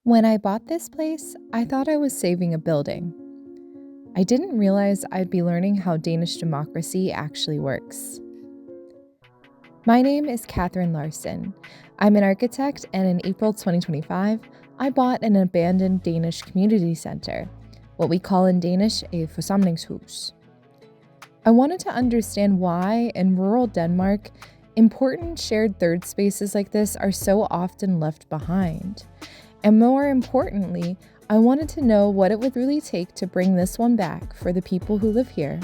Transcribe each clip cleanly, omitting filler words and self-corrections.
When I bought this place, I thought I was saving a building. I didn't realize I'd be learning how Danish democracy actually works. My name is Catherine Larson. I'm an architect, and in April 2025, I bought an abandoned Danish community center, what we call in Danish a forsamlingshus. I wanted to understand why, in rural Denmark, important shared third spaces like this are so often left behind. And more importantly, I wanted to know what it would really take to bring this one back for the people who live here.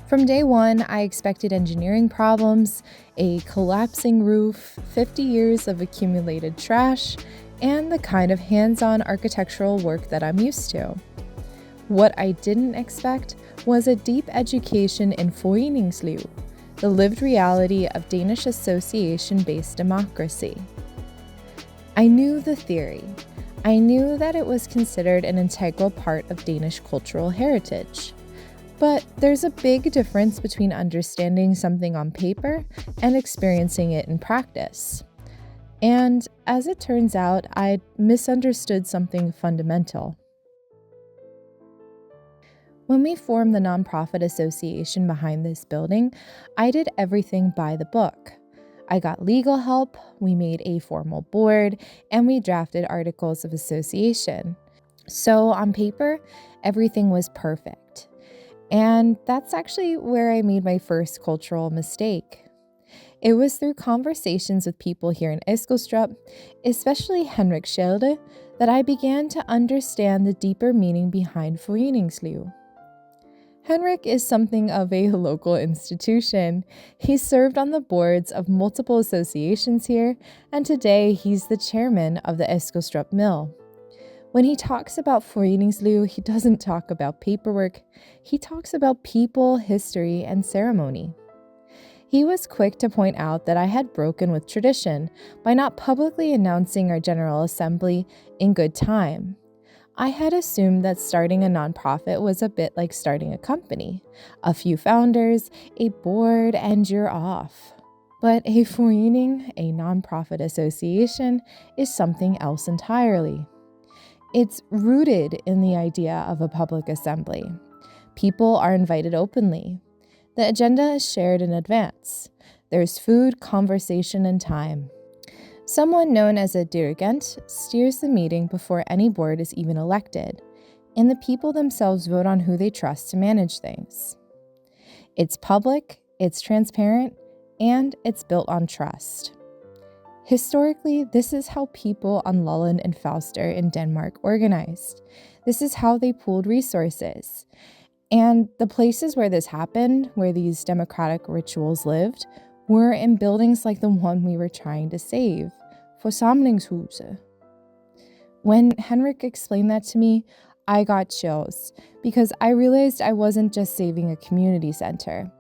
From day one, I expected engineering problems, a collapsing roof, 50 years of accumulated trash, and the kind of hands-on architectural work that I'm used to. What I didn't expect was a deep education in Foreningsliv, the lived reality of Danish association-based democracy. I knew the theory. I knew that it was considered an integral part of Danish cultural heritage. But there's a big difference between understanding something on paper and experiencing it in practice. And as it turns out, I'd misunderstood something fundamental. When we formed the nonprofit association behind this building, I did everything by the book. I got legal help, we made a formal board, and we drafted articles of association. So on paper, everything was perfect. And that's actually where I made my first cultural mistake. It was through conversations with people here in Eskilstrup, especially Henrik Schelde, that I began to understand the deeper meaning behind Foreningsliv. Henrik is something of a local institution. He served on the boards of multiple associations here, and today he's the chairman of the Eskilstrup Mill. When he talks about Foreningsliv, he doesn't talk about paperwork. He talks about people, history, and ceremony. He was quick to point out that I had broken with tradition by not publicly announcing our General Assembly in good time. I had assumed that starting a nonprofit was a bit like starting a company. A few founders, a board, and you're off. But a forening, a nonprofit association, is something else entirely. It's rooted in the idea of a public assembly. People are invited openly. The agenda is shared in advance. There's food, conversation, and time. Someone known as a dirigent steers the meeting before any board is even elected, and the people themselves vote on who they trust to manage things. It's public, it's transparent, and it's built on trust. Historically, this is how people on Lolland and Falster in Denmark organized. This is how they pooled resources. And the places where this happened, where these democratic rituals lived, were in buildings like the one we were trying to save, forsamlingshus. When Henrik explained that to me, I got chills because I realized I wasn't just saving a community center.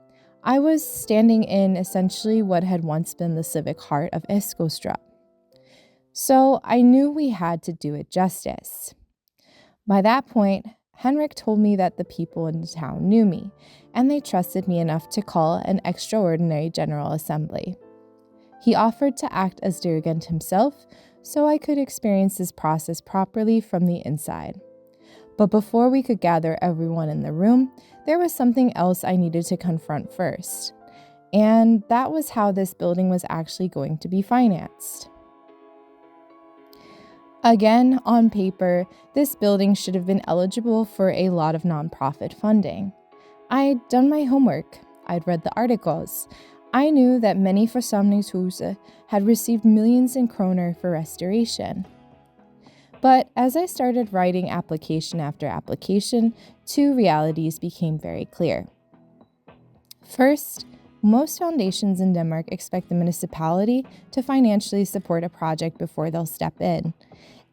I was standing in essentially what had once been the civic heart of Eskilstrup. So I knew we had to do it justice. By that point, Henrik told me that the people in the town knew me, and they trusted me enough to call an extraordinary General Assembly. He offered to act as dirigent himself, so I could experience this process properly from the inside. But before we could gather everyone in the room, there was something else I needed to confront first. And that was how this building was actually going to be financed. Again, on paper, this building should have been eligible for a lot of nonprofit funding. I'd done my homework. I'd read the articles. I knew that many forsamlingshus had received millions in kroner for restoration. But as I started writing application after application, two realities became very clear. First, most foundations in Denmark expect the municipality to financially support a project before they'll step in.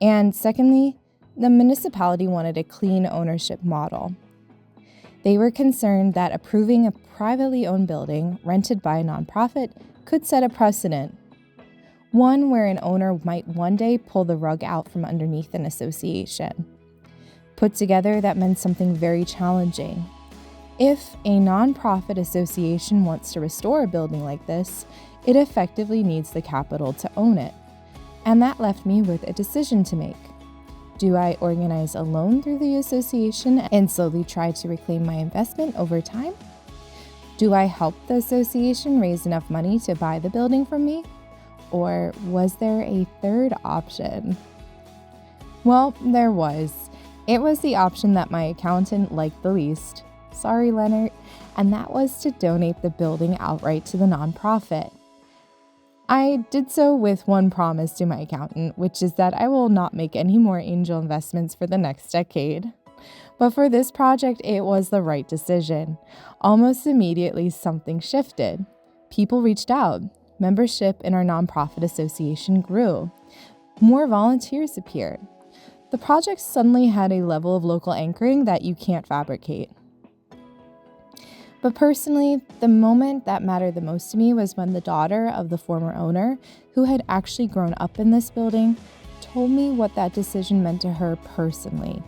And secondly, the municipality wanted a clean ownership model. They were concerned that approving a privately owned building rented by a nonprofit could set a precedent. One where an owner might one day pull the rug out from underneath an association. Put together, that meant something very challenging. If a nonprofit association wants to restore a building like this, it effectively needs the capital to own it. And that left me with a decision to make. Do I organize a loan through the association and slowly try to reclaim my investment over time? Do I help the association raise enough money to buy the building from me? Or was there a third option? Well, there was. It was the option that my accountant liked the least. Sorry, Leonard. And that was to donate the building outright to the nonprofit. I did so with one promise to my accountant, which is that I will not make any more angel investments for the next decade. But for this project, it was the right decision. Almost immediately, something shifted. People reached out. Membership in our nonprofit association grew. More volunteers appeared. The project suddenly had a level of local anchoring that you can't fabricate. But personally, the moment that mattered the most to me was when the daughter of the former owner, who had actually grown up in this building, told me what that decision meant to her personally.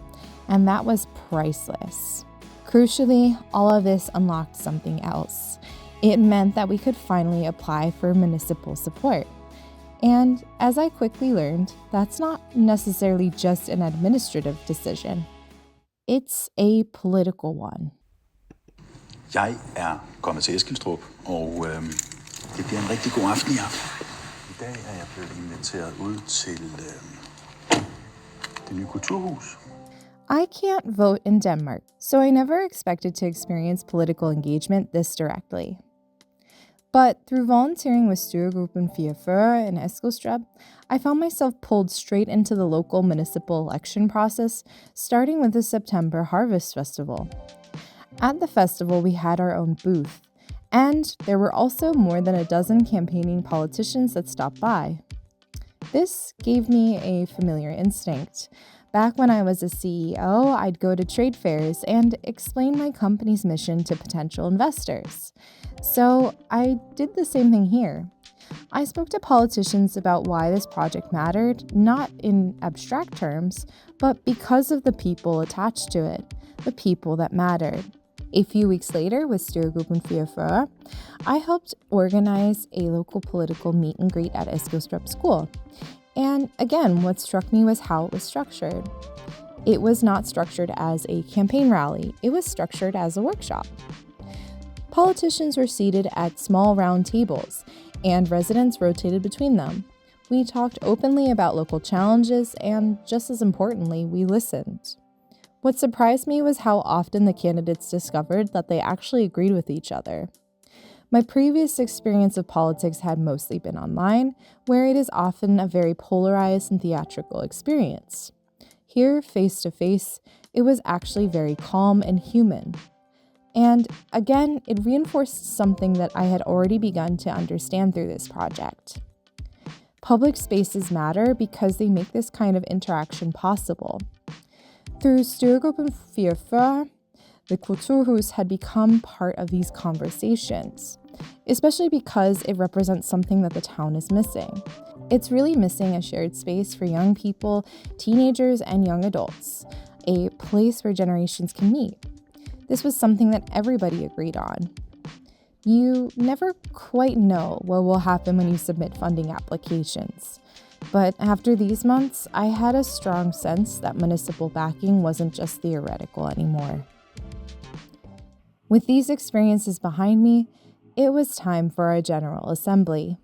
And that was priceless. Crucially, all of this unlocked something else. It meant that we could finally apply for municipal support. And as I quickly learned, that's not necessarily just an administrative decision. It's a political one. Jeg kommet til Eskilstrup, og det bliver en rigtig god aften i aften. I dag jeg blevet inviteret ud til det nye kulturhus. I can't vote in Denmark, so I never expected to experience political engagement this directly. But through volunteering with Styregruppen 44 in Eskilstrup, I found myself pulled straight into the local municipal election process, starting with the September Harvest Festival. At the festival, we had our own booth, and there were also more than a dozen campaigning politicians that stopped by. This gave me a familiar instinct. Back when I was a CEO, I'd go to trade fairs and explain my company's mission to potential investors. So I did the same thing here. I spoke to politicians about why this project mattered, not in abstract terms, but because of the people attached to it, the people that mattered. A few weeks later, with Styregruppen 44, I helped organize a local political meet and greet at Eskilstrup School. And again, what struck me was how it was structured. It was not structured as a campaign rally, it was structured as a workshop. Politicians were seated at small round tables, and residents rotated between them. We talked openly about local challenges, and just as importantly, we listened. What surprised me was how often the candidates discovered that they actually agreed with each other. My previous experience of politics had mostly been online, where it is often a very polarized and theatrical experience. Here, face to face, it was actually very calm and human. And again, it reinforced something that I had already begun to understand through this project. Public spaces matter because they make this kind of interaction possible. Through Styregruppen 44, the Kulturhus had become part of these conversations, especially because it represents something that the town is missing. It's really missing a shared space for young people, teenagers, and young adults, a place where generations can meet. This was something that everybody agreed on. You never quite know what will happen when you submit funding applications. But after these months, I had a strong sense that municipal backing wasn't just theoretical anymore. With these experiences behind me, it was time for our General Assembly.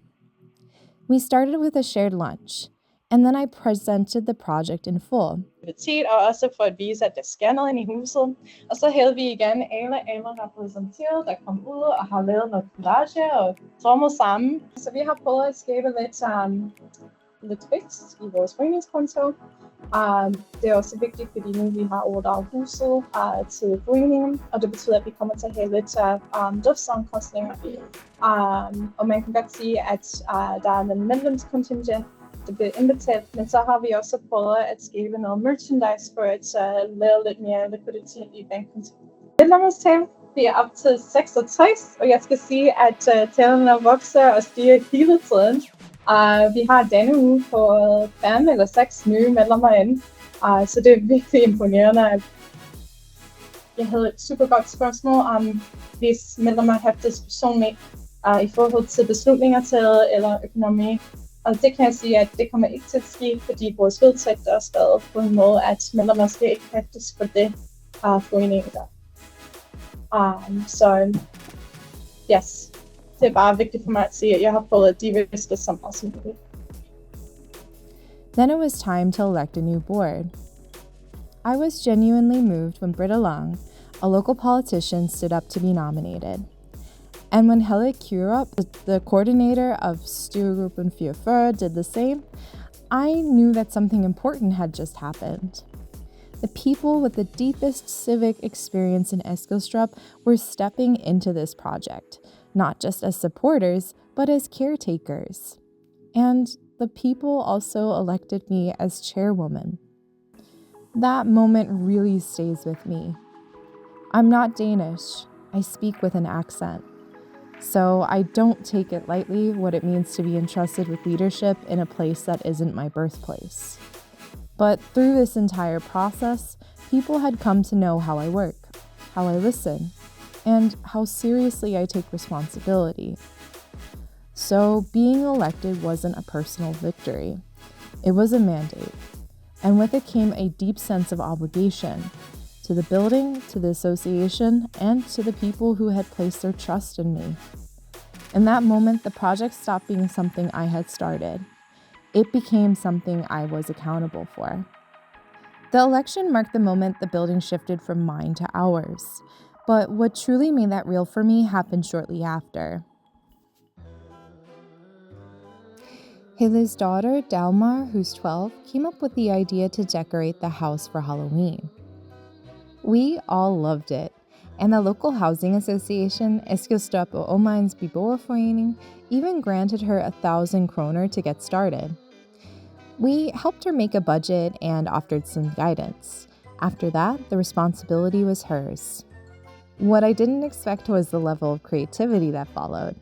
We started with a shared lunch, and then I presented the project in full. Og også for at vise, at der sker noget inde i huset. Og så havde vi igen alle repræsenteret, der kom ud og har lavet noget collage og trommet sammen. Så vi har prøvet at skabe lidt vækst i vores foreningskonto. Det er også vigtigt, fordi nu vi har overdraget huset til foreningen, og det betyder, at vi kommer til at have lidt driftsomkostninger. Og man kan godt sige, at der er en medlemskontingent, det bliver indbetalt, men så har vi også prøvet at skabe noget merchandise for at lave lidt mere likviditet i banken. Medlemstal, vi er op til 66, og jeg skal sige, at tallene vokser og stiger hele tiden. Vi har denne uge fået 5 eller 6 nye medlemmer ind, så det er virkelig imponerende. Jeg havde et super godt spørgsmål om, hvis medlemmer har haft diskussion med i forhold til beslutninger taget eller økonomi. Og det kan jeg sige, at det kommer ikke til at ske, fordi vores vedtægter er skrevet på en måde, at medlemmer skal ikke hæftes for det foreningen der. Så yes, det er bare vigtigt for mig at sige, at jeg har fået, at de vidste så meget som muligt. Then it was time to elect a new board. I was genuinely moved when Britta Lang, a local politician, stood up to be nominated. And when Helle Kjurup, the coordinator of Styregruppen 44, did the same, I knew that something important had just happened. The people with the deepest civic experience in Eskilstrup were stepping into this project, not just as supporters, but as caretakers. And the people also elected me as chairwoman. That moment really stays with me. I'm not Danish. I speak with an accent. So I don't take it lightly what it means to be entrusted with leadership in a place that isn't my birthplace. But through this entire process, people had come to know how I work, how I listen, and how seriously I take responsibility. So being elected wasn't a personal victory. It was a mandate. And with it came a deep sense of obligation to the building, to the association, and to the people who had placed their trust in me. In that moment, the project stopped being something I had started. It became something I was accountable for. The election marked the moment the building shifted from mine to ours. But what truly made that real for me happened shortly after. Helle's daughter, Dalmar, who's 12, came up with the idea to decorate the house for Halloween. We all loved it, and the local housing association, Eskilstrup og Omegns Beboerforening, even granted her 1,000 kroner to get started. We helped her make a budget and offered some guidance. After that, the responsibility was hers. What I didn't expect was the level of creativity that followed.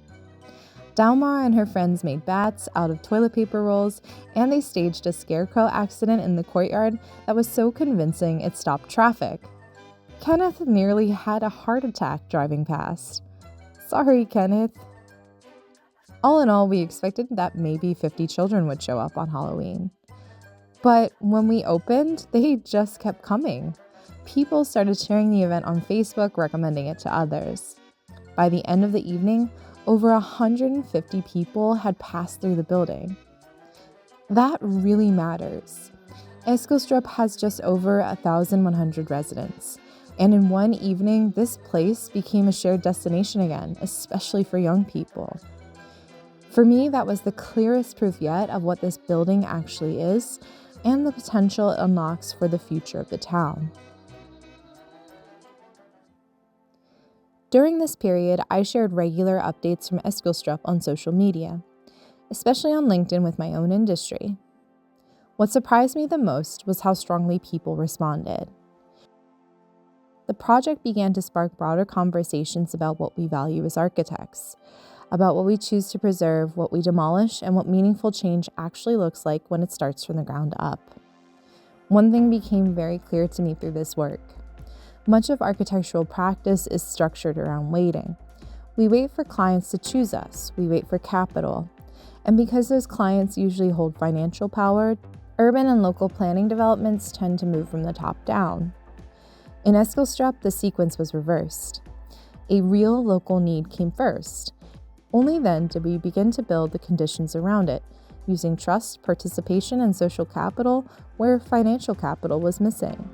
Dalmar and her friends made bats out of toilet paper rolls, and they staged a scarecrow accident in the courtyard that was so convincing it stopped traffic. Kenneth nearly had a heart attack driving past. Sorry, Kenneth. All in all, we expected that maybe 50 children would show up on Halloween. But when we opened, they just kept coming. People started sharing the event on Facebook, recommending it to others. By the end of the evening, over 150 people had passed through the building. That really matters. Eskilstrup has just over 1,100 residents. And in one evening, this place became a shared destination again, especially for young people. For me, that was the clearest proof yet of what this building actually is and the potential it unlocks for the future of the town. During this period, I shared regular updates from Eskilstrup on social media, especially on LinkedIn with my own industry. What surprised me the most was how strongly people responded. The project began to spark broader conversations about what we value as architects, about what we choose to preserve, what we demolish, and what meaningful change actually looks like when it starts from the ground up. One thing became very clear to me through this work. Much of architectural practice is structured around waiting. We wait for clients to choose us, we wait for capital, and because those clients usually hold financial power, urban and local planning developments tend to move from the top down. In Eskilstrup, the sequence was reversed. A real local need came first. Only then did we begin to build the conditions around it, using trust, participation, and social capital where financial capital was missing.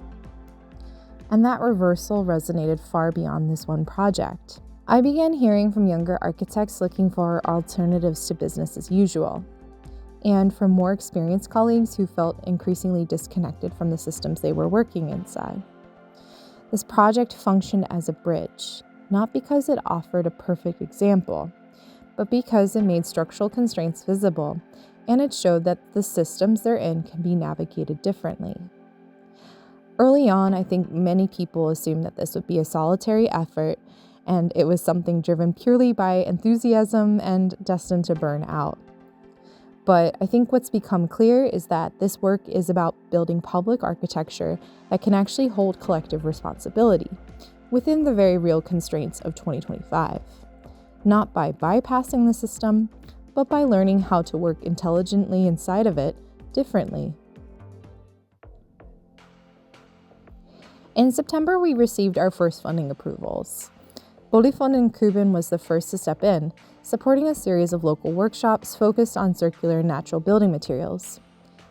And that reversal resonated far beyond this one project. I began hearing from younger architects looking for alternatives to business as usual, and from more experienced colleagues who felt increasingly disconnected from the systems they were working inside. This project functioned as a bridge, not because it offered a perfect example, but because it made structural constraints visible, and it showed that the systems they're in can be navigated differently. Early on, I think many people assumed that this would be a solitary effort, and it was something driven purely by enthusiasm and destined to burn out. But I think what's become clear is that this work is about building public architecture that can actually hold collective responsibility within the very real constraints of 2025. Not by bypassing the system, but by learning how to work intelligently inside of it differently. In September, we received our first funding approvals. Boligfonden Kuben was the first to step in, supporting a series of local workshops focused on circular and natural building materials.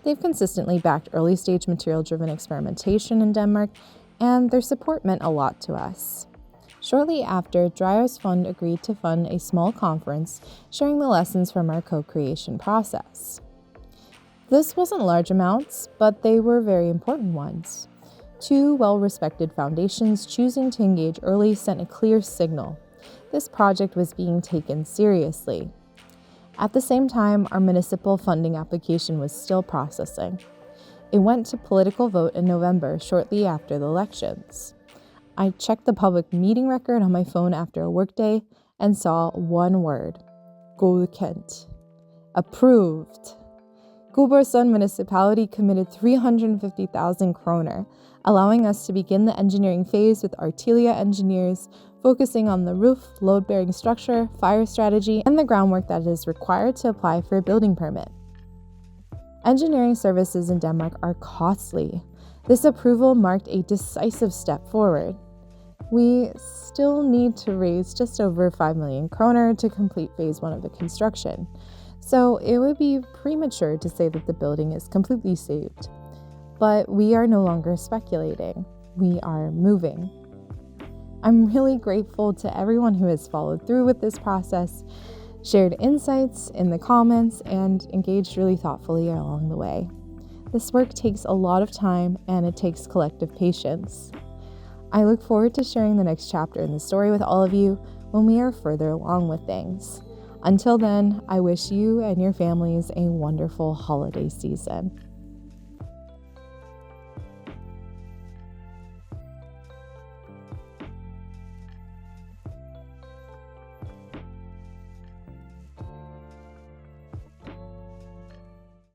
They've consistently backed early-stage material-driven experimentation in Denmark, and their support meant a lot to us. Shortly after, Dreyer's Fund agreed to fund a small conference sharing the lessons from our co-creation process. This wasn't large amounts, but they were very important ones. 2 well-respected foundations choosing to engage early sent a clear signal. This project was being taken seriously. At the same time, our municipal funding application was still processing. It went to political vote in November, shortly after the elections. I checked the public meeting record on my phone after a workday and saw one word: godkendt. Approved. Guldborgsund Municipality committed 350,000 kroner, allowing us to begin the engineering phase with Artilia engineers, focusing on the roof, load-bearing structure, fire strategy, and the groundwork that is required to apply for a building permit. Engineering services in Denmark are costly. This approval marked a decisive step forward. We still need to raise just over 5 million kroner to complete phase 1 of the construction, so it would be premature to say that the building is completely saved. But we are no longer speculating. We are moving. I'm really grateful to everyone who has followed through with this process, shared insights in the comments, and engaged really thoughtfully along the way. This work takes a lot of time, and it takes collective patience. I look forward to sharing the next chapter in the story with all of you when we are further along with things. Until then, I wish you and your families a wonderful holiday season.